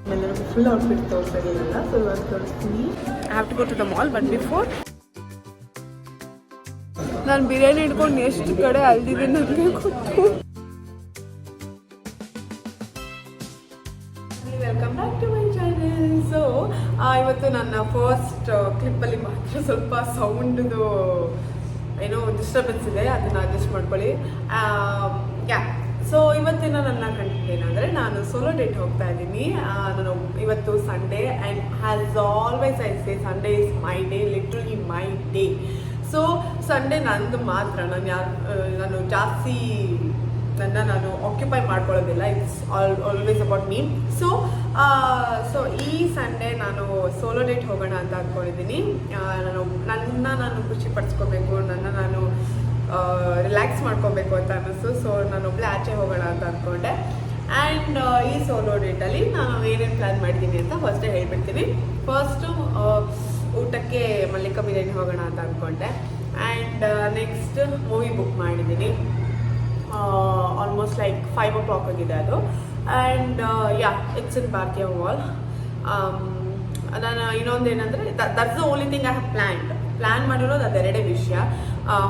ಆಮೇಲೆ full outfit ತೋರಿಸ್ತಾ ಇರಲಿಲ್ಲ, ಸೊ ಇವಾಗ ತೋರಿಸ್ತೀನಿ. I have to go to the mall, but before ನಾನು ಬಿರಿಯಾನಿ ಹಿಡ್ಕೊಂಡು ಎಷ್ಟು ಕಡೆ ಅಲ್ದಿದ್ದೀನಿ ನನಗೆ ಗೊತ್ತು. Welcome back to my channel. So ಇವತ್ತು ನನ್ನ ಫಸ್ಟ್ ಕ್ಲಿಪ್ಪಲ್ಲಿ ಮಾತ್ರ ಸ್ವಲ್ಪ ಸೌಂಡ್ದು ಏನೋ ಡಿಸ್ಟರ್ಬೆನ್ಸ್ ಇದೆ, ಅದನ್ನು ಅಡ್ಜಸ್ಟ್ ಮಾಡ್ಕೊಳ್ಳಿ. ಯಾ, ಸೊ ಇವತ್ತಿನ ನನ್ನ ಕಂಟೆಂಟ್ ಏನಂದರೆ, ನಾನು ಸೋಲೋ ಡೇಟ್ ಹೋಗ್ತಾ ಇದ್ದೀನಿ. ನಾನು ಇವತ್ತು Sunday, and has always I say Sunday is my day, literally my day. So Sunday ನಂದು ಮಾತ್ರ, ನಾನು ಜಾಸ್ತಿ ನಾನು ಆಕ್ಯುಪೈ ಮಾಡ್ಕೊಳ್ಳೋದಿಲ್ಲ. It's always about me. So ಈ ಸಂಡೇ ನಾನು ಸೋಲೋ ಡೇಟ್ ಹೋಗೋಣ ಅಂತ ಅಂದ್ಕೊಂಡಿದ್ದೀನಿ. ನಾನು ಖುಷಿ ಪಡಿಸ್ಕೋಬೇಕು, ನಾನು ರಿಲ್ಯಾಕ್ಸ್ ಮಾಡ್ಕೋಬೇಕು ಅಂತ ಅನ್ನಿಸ್ತು. ಸೊ ನಾನೊಬ್ಬಳೇ ಆಚೆ ಹೋಗೋಣ ಅಂತ ಅಂದ್ಕೊಂಡೆ. ಆ್ಯಂಡ್ ಈ ಸೋಲೋ ಡೇಟಲ್ಲಿ ನಾನು ಏನೇನು ಪ್ಲ್ಯಾನ್ ಮಾಡಿದ್ದೀನಿ ಅಂತ ಫಸ್ಟೇ ಹೇಳ್ಬಿಡ್ತೀನಿ. ಫಸ್ಟು ಊಟಕ್ಕೆ ಮಲ್ಲಿಕಾ ಬಿರಿಯಾನಿ ಹೋಗೋಣ ಅಂತ ಅಂದ್ಕೊಂಡೆ. ಆ್ಯಂಡ್ ನೆಕ್ಸ್ಟ್ ಮೂವಿ ಬುಕ್ ಮಾಡಿದ್ದೀನಿ. ಆಲ್ಮೋಸ್ಟ್ ಲೈಕ್ 5 o'clock ಆಗಿದೆ ಅದು. ಆ್ಯಂಡ್ ಯಾ, ಇಟ್ಸ್ ಇನ್ ಭಾರತೀಯ ಮಾಲ್. ನಾನು ಇನ್ನೊಂದು ಏನಂದರೆ, that's the only thing I have plan ಮಾಡಿರೋದು ಅದೆರಡೇ ವಿಷಯ.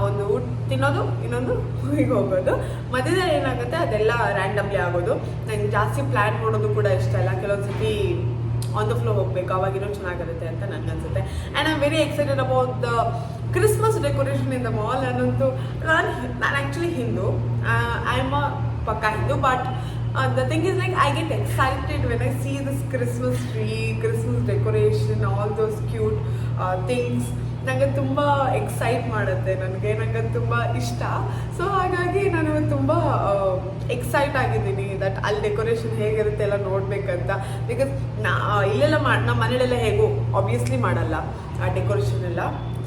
ಒಂದು ಊಟ ತಿನ್ನೋದು, ಇನ್ನೊಂದು ಮೂವಿಗೆ ಹೋಗೋದು. ಮಧ್ಯದಲ್ಲಿ ಏನಾಗುತ್ತೆ ಅದೆಲ್ಲ ರ್ಯಾಂಡಮ್ಲಿ ಆಗೋದು. ನಂಗೆ ಜಾಸ್ತಿ ಪ್ಲ್ಯಾನ್ ಮಾಡೋದು ಕೂಡ ಇಷ್ಟ ಇಲ್ಲ. ಕೆಲವೊಂದು ಸತಿ ಆನ್ ದ ಫ್ಲೋ ಹೋಗಬೇಕು, ಅವಾಗಿನೂ ಚೆನ್ನಾಗಿರುತ್ತೆ ಅಂತ ನನಗನ್ಸುತ್ತೆ. And I am very excited about the Christmas decoration in the mall. ನಾನು actually Hindu, I am a pakka Hindu, but the thing is, like, I get excited when I see this Christmas tree, Christmas decoration, all those cute things. ನನಗೆ ತುಂಬ excite ಮಾಡುತ್ತೆ, ನನಗೆ ತುಂಬ ಇಷ್ಟ. So ಹಾಗಾಗಿ ನಾನು ತುಂಬ ಎಕ್ಸೈಟ್ ಆಗಿದ್ದೀನಿ ದಟ್ ಅಲ್ಲಿ ಡೆಕೋರೇಷನ್ ಹೇಗಿರುತ್ತೆ ಎಲ್ಲ ನೋಡಬೇಕಂತ. ಬಿಕಾಸ್ ಇಲ್ಲೆಲ್ಲ ನಮ್ಮ ಮನೇಲೆಲ್ಲ ಹೇಗೋ ಆಬ್ವಿಯಸ್ಲಿ ಮಾಡಲ್ಲ ಆ ಡೆಕೋರೇಷನ್ ಎಲ್ಲ.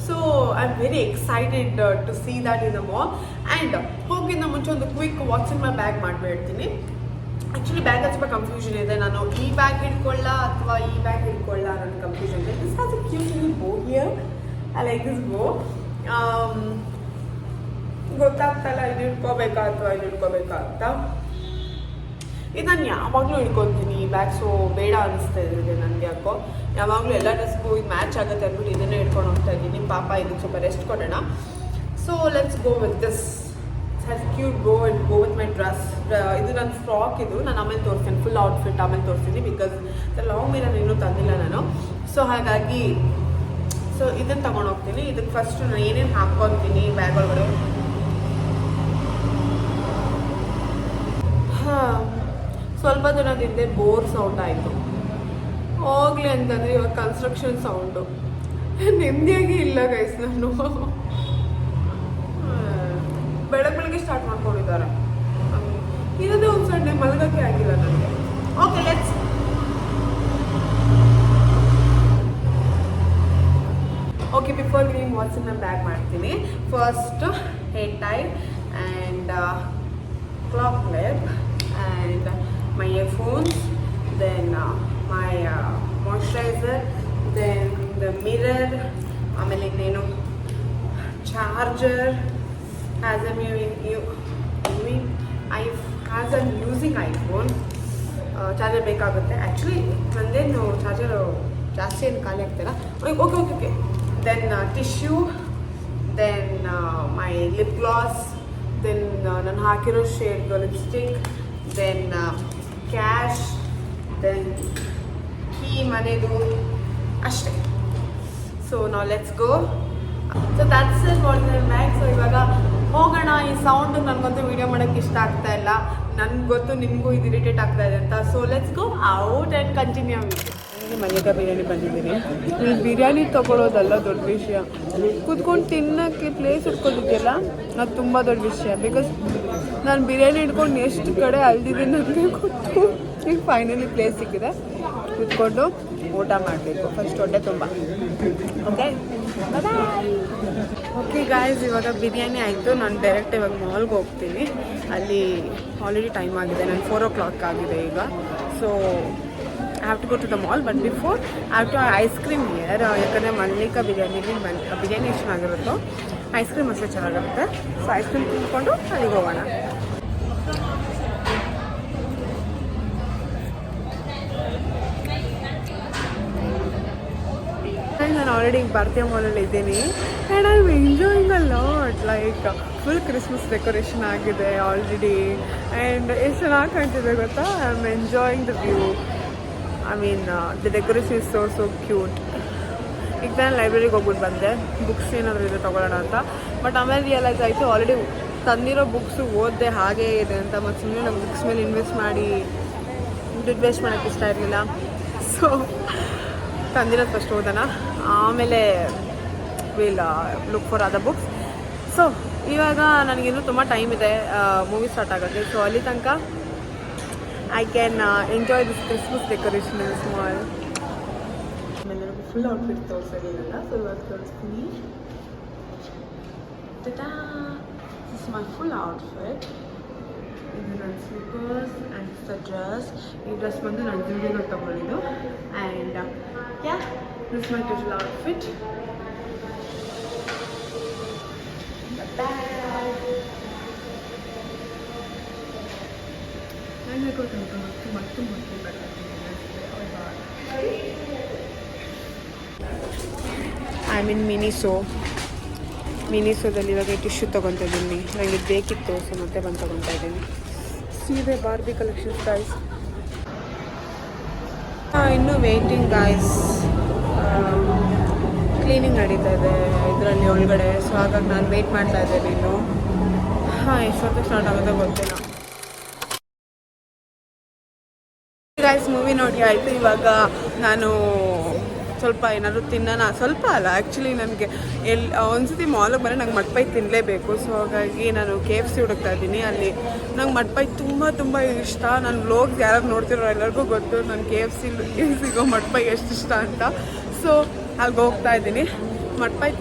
So I am very excited to see that in the mall. And ಹೋಗಿಂದ ಮುಂಚೆ ಒಂದು quick what's in my bag ಮಾಡಿಬಿಡ್ತೀನಿ. ಆ್ಯಕ್ಚುಲಿ ಬ್ಯಾಗ್ ಸ್ವಲ್ಪ ಕನ್ಫ್ಯೂಷನ್ ಇದೆ. ನಾನು ಈ ಬ್ಯಾಗ್ ಹಿಡ್ಕೊಳ್ಳ ಅಥವಾ ಈ ಬ್ಯಾಗ್ ಹಿಡ್ಕೊಳ್ಳ ನನ್ನ ಕನ್ಫ್ಯೂಷನ್ ಇದೆ. This has a cute little ಬೋ ಹಿಯರ್. ಐ ಲೈಕ್ ದಿಸ್ ಬೋ. ಗೊತ್ತಾಗ್ತಲ್ಲ ಇದು ಹಿಡ್ಕೋಬೇಕಾ ಅಥವಾ ಇದು ಹಿಡ್ಕೋಬೇಕಾ ಅಂತ. ಇದು ನಾನು ಯಾವಾಗಲೂ ಹಿಡ್ಕೊತೀನಿ ಈ ಬ್ಯಾಗ್. ಸೊ ಬೇಡ ಅನಿಸ್ತಾ ಇದೆ ನನಗೆ ಯಾಕೋ. ಯಾವಾಗಲೂ ಎಲ್ಲ ಡ್ರೆಸ್ಗೂ ಇದು ಮ್ಯಾಚ್ ಆಗುತ್ತೆ ಅಂದ್ಬಿಟ್ಟು ಇದನ್ನೇ ಹಿಡ್ಕೊಂಡು ಹೋಗ್ತಾ ಇದ್ದೀನಿ. ಪಾಪ ಇದಕ್ಕೆ ಸ್ವಲ್ಪ ರೆಸ್ಟ್ ಕೊಡೋಣ. So let's go with this. Has cute go with my dress. ಇದು ನನ್ನ ಫ್ರಾಕ್. ಇದು ನಾನು ಆಮೇಲೆ ತೋರಿಸ್ತೀನಿ, ಫುಲ್ ಔಟ್ಫಿಟ್ ಆಮೇಲೆ ತೋರಿಸ್ತೀನಿ. ಬಿಕಾಸ್ ಲಾಂಗ್ ಮಿರರ್ ಇನ್ನೂ ತಂದಿಲ್ಲ ನಾನು. ಸೊ ಹಾಗಾಗಿ ಇದನ್ನು ತೊಗೊಂಡು ಹೋಗ್ತೀನಿ. ಇದಕ್ಕೆ ಫಸ್ಟ್ ನಾನು ಏನೇನು ಹಾಕ್ಕೊತೀನಿ ಬ್ಯಾಗ್ ಒಳಗಡೆ. ಸ್ವಲ್ಪ ದಿನದಿಂದ ಬೋರ್ ಸೌಂಡ್ ಆಯಿತು. ಹೋಗ್ಲಿ ಅಂತಂದರೆ ಇವಾಗ ಕನ್ಸ್ಟ್ರಕ್ಷನ್ ಸೌಂಡು. ನೆಮ್ಮದಿಯಾಗಿ ಇಲ್ಲ ಗೈಸ್. ನಾನು ಬೆಳಗ್ಗೆ ಸ್ಟಾರ್ಟ್ ಮಾಡ್ಕೊಂಡಿದ್ದಾರೆ. ಇರೋದೇ ಒಂದು ಸಂಡೆ, ಮಲಗೋಕ್ಕೆ ಆಗಿಲ್ಲ ನನಗೆ. Okay, let's. Okay, before giving what's in my bag ಮಾಡ್ತೀನಿ. First hair tie and clock clip and my earphones, then my moisturiser, then the mirror, ಆಮೇಲೆ ಇನ್ನೇನು charger. As I'm using iPhone, charger ಬೇಕಾಗುತ್ತೆ. Actually ನಂದೇನು charger ಜಾಸ್ತಿ ಏನು ಖಾಲಿ ಆಗ್ತಿಲ್ಲ. Okay. Then tissue, then my lip gloss, then ನಾನು ಹಾಕಿರೋ ಶೇಡ್ದು lipstick, then cash, then key ಮನೆದು, ಅಷ್ಟೇ. ಸೊ ನಾವು let's go. So that's it what in my bag. So ಇವಾಗ ಹೋಗೋಣ. ಈ ಸೌಂಡು ನನಗಂತೂ ವೀಡಿಯೋ ಮಾಡೋಕ್ಕೆ ಇಷ್ಟ ಆಗ್ತಾ ಇಲ್ಲ. ನನಗೆ ಗೊತ್ತು ನಿಮಗೂ ಇದು ಇರಿಟೇಟ್ ಆಗ್ತಾ ಇದೆ ಅಂತ. So let's go out and continue. Mallika biryani ಬಂದಿದ್ದೀನಿ. ಇಲ್ಲಿ ಬಿರಿಯಾನಿ ತೊಗೊಳೋದಲ್ಲ ದೊಡ್ಡ ವಿಷಯ, ಕೂತ್ಕೊಂಡು ತಿನ್ನೋಕ್ಕೆ ಪ್ಲೇಸ್ ಇಟ್ಕೊಂಡಿದ್ಯಲ್ಲ ಅದು ತುಂಬ ದೊಡ್ಡ ವಿಷಯ. ಬಿಕಾಸ್ ನಾನು ಬಿರಿಯಾನಿ ಹಿಡ್ಕೊಂಡು ಎಷ್ಟು ಕಡೆ ಅಲ್ದಿದ್ದೀನಿ ನನಗೆ ಗೊತ್ತು. ಈಗ ಫೈನಲಿ ಪ್ಲೇಸ್ ಸಿಕ್ಕಿದೆ, ಕೂತ್ಕೊಂಡು ಊಟ ಮಾಡಬೇಕು. ಫಸ್ಟ್ ಹೊಟ್ಟೆ ತುಂಬ. ಓಕೆ, ಓಕೆ ಗಾಯ್ಸ್, ಇವಾಗ ಬಿರಿಯಾನಿ ಆಯಿತು. ನಾನು ಡೈರೆಕ್ಟ್ ಇವಾಗ ಮಾಲ್ಗೆ ಹೋಗ್ತೀನಿ. ಅಲ್ಲಿ ಆಲ್ರೆಡಿ ಟೈಮ್ ಆಗಿದೆ, ನಾನು 4 o'clock ಆಗಿದೆ ಈಗ. So I have to go to the mall, but before I have to ice cream here. ಯಾಕಂದರೆ ಮಲ್ಲಿಕಾ ಬಿರಿಯಾನಿಲಿ ಬಿರಿಯಾನಿ ಎಷ್ಟು ಚೆನ್ನಾಗಿರುತ್ತೋ ಐಸ್ ಕ್ರೀಮ್ ಅಷ್ಟೇ ಚೆನ್ನಾಗಿರುತ್ತೆ. ಸೊ ಐಸ್ ಕ್ರೀಮ್ ತಿಂದ್ಕೊಂಡು ಅಲ್ಲಿಗೆ ಹೋಗೋಣ. ಆಲ್ರೆಡಿ ಭಾರತೀಯ ಮಾಲಲ್ಲಿ ಇದ್ದೀನಿ and I am enjoying a lot like full Christmas decoration ಆಗಿದೆ ಆಲ್ರೆಡಿ ಆ್ಯಂಡ್ ಎಷ್ಟು ಚೆನ್ನಾಗಿ ಕಾಣ್ತಿದೆ ಗೊತ್ತಾ I am enjoying the view I mean the decoration is so cute. ಈಗ ನಾನು ಲೈಬ್ರರಿಗೆ ಹೋಗ್ಬಿಟ್ಟು ಬಂದೆ ಬುಕ್ಸ್ ಏನಾದರೂ ಇದೆ ತೊಗೊಳ್ಳೋಣ ಅಂತ. ಬಟ್ ಆಮೇಲೆ ರಿಯಲೈಸ್ ಆಯಿತು ಆಲ್ರೆಡಿ ತಂದಿರೋ ಬುಕ್ಸು ಓದಿದೆ ಹಾಗೇ ಇದೆ ಅಂತ. ಮತ್ತು ಸುಮ್ಮನೆ ನಾವು ಬುಕ್ಸ್ ಮೇಲೆ ಇನ್ವೆಸ್ಟ್ ಮಾಡಿ ದುಡ್ಡು ವೇಸ್ಟ್ ಮಾಡೋಕ್ಕೆ ಇಷ್ಟ ಇರಲಿಲ್ಲ. ಸೊ ತಂದಿರೋದು ಫಸ್ಟ್ ಓದೋಣ, ಆಮೇಲೆ will look for other books. So ಇವಾಗ ನನಗಿನ್ನೂ ತುಂಬ ಟೈಮ್ ಇದೆ ಮೂವಿ ಸ್ಟಾರ್ಟ್ ಆಗೋಕ್ಕೆ. ಸೊ ಅಲ್ಲಿ ತನಕ I can enjoy this Christmas decoration in small. ಆಮೇಲೆ ನನಗೆ ಫುಲ್ ಔಟ್ಫಿಟ್ ತೋರಿಸಿರಲಿಲ್ಲ, ಸೊ ಇವಾಗ ತೋರಿಸ್ತೀನಿ. This is my full outfit. ಇದು ನನ್ನ ಸ್ಲಿಪ್ಪರ್ಸ್ ಆ್ಯಂಡ್ ದ ಡ್ರೆಸ್. ಈ ಡ್ರೆಸ್ ಬಂದು ನಾನು ಜುಡಿಯೋದಲ್ಲಿ ತೊಗೊಂಡಿದ್ದು. And yeah this my total outfit. I mean ಮಿನಿಸೋದಲ್ಲಿ ಇವಾಗ ಟಿಶ್ಯೂ ತೊಗೊತಾ ಇದ್ದೀನಿ. ನನಗೆ ಬೇಕಿತ್ತು, ಸೊ ಮತ್ತೆ ಬಂದು ತೊಗೊತಾ ಇದ್ದೀನಿ. ಸೀರೆ ಬಾರ್ಬಿ ಕಲೆಕ್ಷನ್ಸ್ ಗೈಸ್. ಇನ್ನೂ ವೇಟಿಂಗ್ ಗೈಸ್, ಕ್ಲೀನಿಂಗ್ ನಡೀತಾ ಇದೆ ಇದರಲ್ಲಿ ಒಳಗಡೆ. ಸೊ ಹಾಗಾಗಿ ನಾನು ವೆಯ್ಟ್ ಮಾಡ್ತಾ ಇದ್ದೇನೆ ಇನ್ನು. ಎಷ್ಟೊತ್ತಿಗೆ ಸ್ಟಾರ್ಟ್ ಆಗೋದೇ ಗೊತ್ತಿಲ್ಲ ಗೈಸ್. ಮೂವಿ ನೋಡಿ ಆಯಿತು. ಇವಾಗ ನಾನು ಸ್ವಲ್ಪ ಏನಾದರೂ ತಿನ್ನೋಣ, ಸ್ವಲ್ಪ ಅಲ್ಲ ಆ್ಯಕ್ಚುಲಿ ನನಗೆ ಒಂದ್ಸತಿ ಮಾಲಿಗೆ ಬಂದರೆ ನಂಗೆ ಮಟ್ಪಾಯಿ ತಿನ್ನಲೇಬೇಕು. ಸೊ ಹಾಗಾಗಿ ನಾನು KFC ಹುಡುಕ್ತಾ ಇದ್ದೀನಿ. ಅಲ್ಲಿ ನಂಗೆ ಮಟ್ಪಾಯಿ ತುಂಬ ಇಷ್ಟ. ನನ್ನ ವ್ಲೋಗ್ಸ್ ಯಾರು ನೋಡ್ತಿರೋ ಎಲ್ಲರಿಗೂ ಗೊತ್ತು ನನ್ನ KFC ಸಿಗೋ ಮಟ್ಪಾಯಿ ಎಷ್ಟು ಇಷ್ಟ ಅಂತ. ಸೊ ಅಲ್ಲಿಗೆ ಹೋಗ್ತಾ ಇದ್ದೀನಿ. ಮಟ್ಪಾಯಿ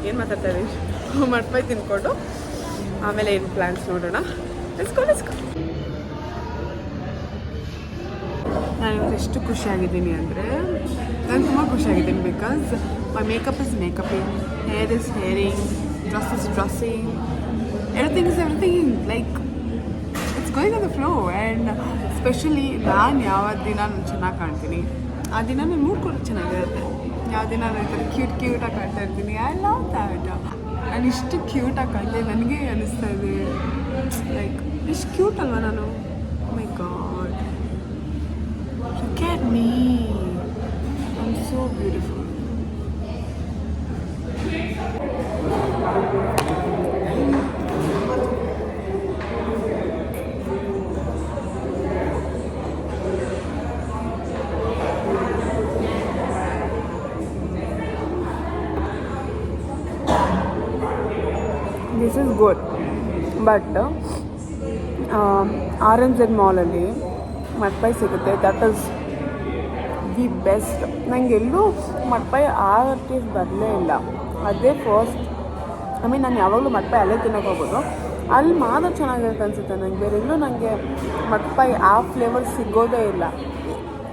ಏನು ಮಾತಾಡ್ತಾ ಇದ್ದೀನಿ, ಮಟ್ಪಾಯಿ ತಿನ್ಕೊಂಡು ಆಮೇಲೆ ಏನು ಪ್ಲ್ಯಾನ್ಸ್ ನೋಡೋಣ. Let's go. ನಾನು ಇವತ್ತು ಎಷ್ಟು ಖುಷಿಯಾಗಿದ್ದೀನಿ ಅಂದರೆ, ನಾನು ತುಂಬ ಖುಷಿಯಾಗಿದ್ದೀನಿ because my makeup is makeuping, hair is hairing, dress is dressing, everything is everything like it's going on the flow. And specially ನಾನು ಯಾವ ದಿನ ನಾನು ಚೆನ್ನಾಗಿ ಕಾಣ್ತೀನಿ ಆ ದಿನ ನನ್ನ ಮೂಡ್ ಕೂಡ ಚೆನ್ನಾಗಿರುತ್ತೆ. ಯಾವ ದಿನ ನಾನು ಈ ಥರ ಕ್ಯೂಟಾಗಿ ಕಾಣ್ತಾ ಇರ್ತೀನಿ. I love that. ನಾನು ಇಷ್ಟು ಕ್ಯೂಟಾಗಿ ಕಾಣ್ತೀನಿ, ನನಗೆ ಅನ್ನಿಸ್ತಾ ಇದೆ ಲೈಕ್ ಇಷ್ಟು ಕ್ಯೂಟ್ ಅಲ್ವಾ ನಾನು. ಮೈ god, look at me, I'm so beautiful. This is good, but RNZ ಮಾಲಲ್ಲಿ ಮಟ್ಪಾಯಿ ಸಿಗುತ್ತೆ. That is the best. ನನಗೆ ಎಲ್ಲೂ ಮಟ್ಪಾಯಿ ಆ ಟೇಸ್ಟ್ ಬರಲೇ ಇಲ್ಲ. ಅದೇ ಫಸ್ಟ್. ಐ ಮೀನ್ ನಾನು ಯಾವಾಗಲೂ ಮಟ್ಪಾಯಿ ಅಲ್ಲೇ ತಿನ್ನೋಕೆ ಹೋಗೋದು, ಅಲ್ಲಿ ಮಾತ್ರ ಚೆನ್ನಾಗಿರುತ್ತೆ ಅನಿಸುತ್ತೆ ನನಗೆ. ಬೇರೆ ಎಲ್ಲೂ ನನಗೆ ಮಟ್ಪಾಯಿ ಆ ಫ್ಲೇವರ್ ಸಿಗೋದೇ ಇಲ್ಲ.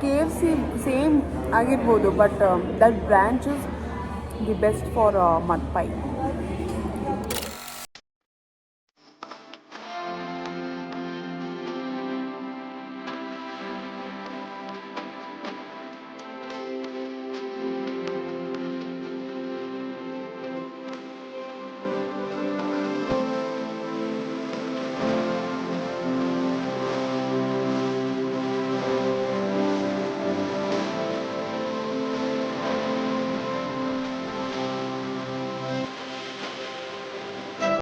KFC ಸೇಮ್ ಆಗಿರ್ಬೋದು, but that branch is the best for ಮಟ್ಪಾಯಿ.